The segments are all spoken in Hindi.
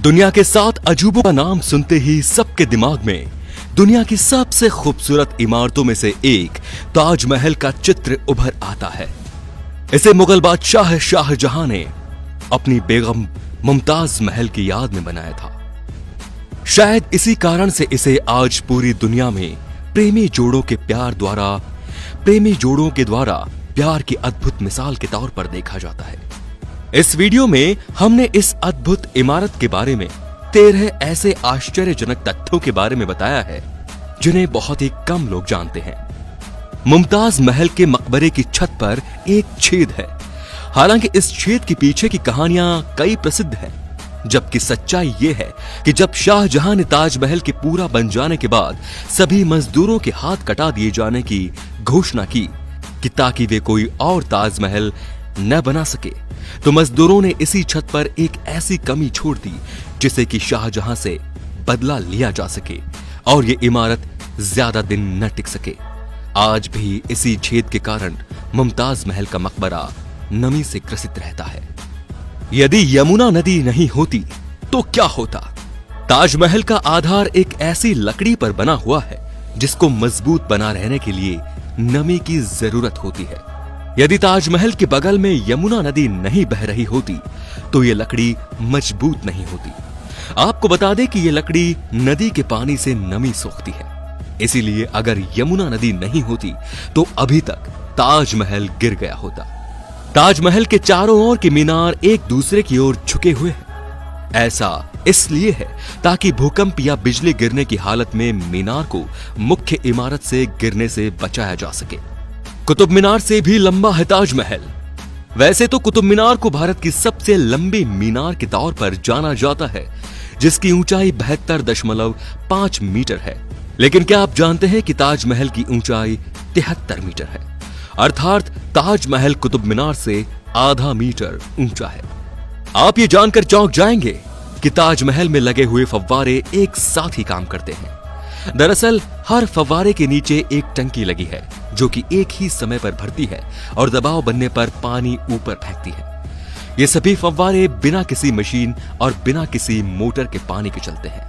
दुनिया के 7 अजूबों का नाम सुनते ही सबके दिमाग में दुनिया की सबसे खूबसूरत इमारतों में से एक ताजमहल का चित्र उभर आता है। इसे मुगल बादशाह शाहजहां ने अपनी बेगम मुमताज महल की याद में बनाया था। शायद इसी कारण से इसे आज पूरी दुनिया में प्रेमी जोड़ों के द्वारा प्यार की अद्भुत मिसाल के तौर पर देखा जाता है। इस वीडियो में हमने इस अद्भुत इमारत के बारे में 13 ऐसे आश्चर्यजनक तथ्यों के बारे में बताया है जिन्हें बहुत ही कम लोग जानते हैं। मुमताज महल के मकबरे की छत पर एक छेद है। हालांकि इस छेद के पीछे की कहानियां कई प्रसिद्ध हैं, जबकि सच्चाई यह है कि जब शाहजहां ने ताजमहल के पूरा बन जाने के बाद सभी मजदूरों के हाथ कटा दिए जाने की घोषणा की कि ताकि वे कोई और ताजमहल न बना सके, तो मजदूरों ने इसी छत पर एक ऐसी कमी छोड़ दी जिसे कि शाहजहां से बदला लिया जा सके और ये इमारत ज्यादा दिन न टिक सके। आज भी इसी छेद के कारण मुमताज महल का मकबरा नमी से ग्रसित रहता है। यदि यमुना नदी नहीं होती तो क्या होता? ताजमहल का आधार एक ऐसी लकड़ी पर बना हुआ है जिसको मजबूत बना रहने के लिए नमी की जरूरत होती है। यदि ताजमहल के बगल में यमुना नदी नहीं बह रही होती तो ये लकड़ी मजबूत नहीं होती। आपको बता दें कि ये लकड़ी नदी के पानी से नमी सोखती है, इसीलिए अगर यमुना नदी नहीं होती तो अभी तक ताजमहल गिर गया होता। ताजमहल के चारों ओर के मीनार एक दूसरे की ओर झुके हुए हैं। ऐसा इसलिए है ताकि भूकंप या बिजली गिरने की हालत में मीनार को मुख्य इमारत से गिरने से बचाया जा सके। कुतुब मीनार से भी लंबा है ताजमहल। वैसे तो कुतुब मीनार को भारत की सबसे लंबी मीनार के तौर पर जाना जाता है, जिसकी ऊंचाई 72.5 मीटर है। लेकिन क्या आप जानते हैं कि ताजमहल की ऊंचाई 73 मीटर है, अर्थात ताजमहल कुतुब मीनार से आधा मीटर ऊंचा है। आप ये जानकर चौंक जाएंगे कि ताजमहल में लगे हुए फव्वारे एक साथ ही काम करते हैं। दरअसल हर फव्वारे के नीचे एक टंकी लगी है जो कि एक ही समय पर भरती है और दबाव बनने पर पानी ऊपर फेंकती है। ये सभी फव्वारे बिना किसी मशीन और बिना किसी मोटर के पानी के चलते हैं।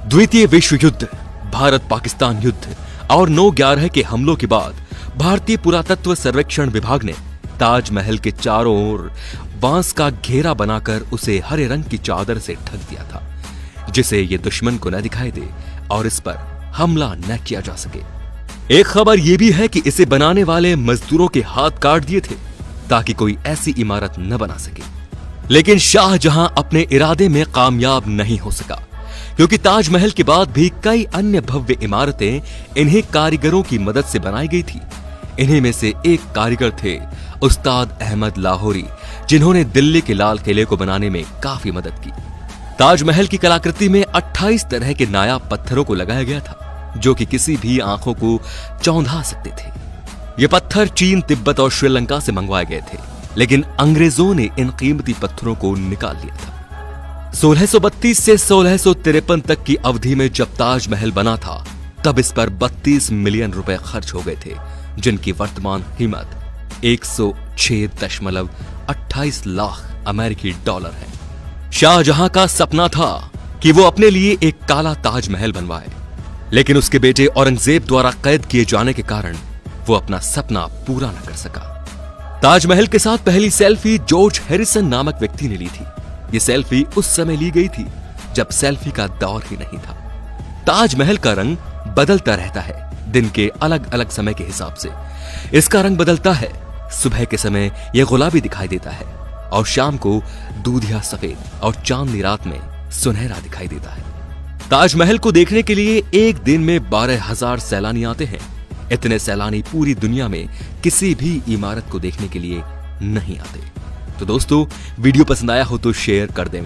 द्वितीय विश्व युद्ध, भारत पाकिस्तान युद्ध और 9/11 के हमलों के बाद भारतीय पुरातत्व सर्वेक्षण विभाग ने ताजमहल के चारों ओर बांस का घेरा बनाकर उसे हरे रंग की चादर से ढक दिया था, जिसे ये दुश्मन को न दिखाई दे और इस पर हमला न किया जा सके। एक खबर यह भी है कि इसे बनाने वाले मजदूरों के हाथ काट दिए थे ताकि कोई ऐसी इमारत न बना सके। लेकिन शाहजहां अपने इरादे में कामयाब नहीं हो सका, क्योंकि ताजमहल के बाद भी कई अन्य भव्य इमारतें इन्हीं कारीगरों की मदद से बनाई गई थी। इन्हीं में से एक कारीगर थे उस्ताद अहमद लाहौरी, जिन्होंने दिल्ली के लाल किले को बनाने में काफी मदद की। ताजमहल की कलाकृति में 28 तरह के नायाब पत्थरों को लगाया गया था जो कि किसी भी आंखों को चौंधा सकते थे। ये पत्थर चीन, तिब्बत और श्रीलंका से मंगवाए गए थे, लेकिन अंग्रेजों ने इन कीमती पत्थरों को निकाल लिया था। 1632 से 1653 तक की अवधि में जब ताजमहल बना था तब इस पर 32 मिलियन रुपए खर्च हो गए थे, जिनकी वर्तमान कीमत 106.28 लाख अमेरिकी डॉलर है। शाहजहां का सपना था कि वो अपने लिए एक काला ताजमहल बनवाए, लेकिन उसके बेटे औरंगजेब द्वारा कैद किए जाने के कारण वो अपना सपना पूरा न कर सका। ताजमहल के साथ पहली सेल्फी जॉर्ज हैरिसन नामक व्यक्ति ने ली थी। ये सेल्फी उस समय ली गई थी जब सेल्फी का दौर ही नहीं था। ताजमहल का रंग बदलता रहता है दिन के अलग अलग समय के हिसाब से। इसका रंग बदलता है, सुबह के समय यह गुलाबी दिखाई देता है और शाम को दूधिया सफेद और चांदनी रात में सुनहरा दिखाई देता है। ताजमहल को देखने के लिए एक दिन में 12,000 सैलानी आते हैं। इतने सैलानी पूरी दुनिया में किसी भी इमारत को देखने के लिए नहीं आते। तो दोस्तों, वीडियो पसंद आया हो तो शेयर कर दें।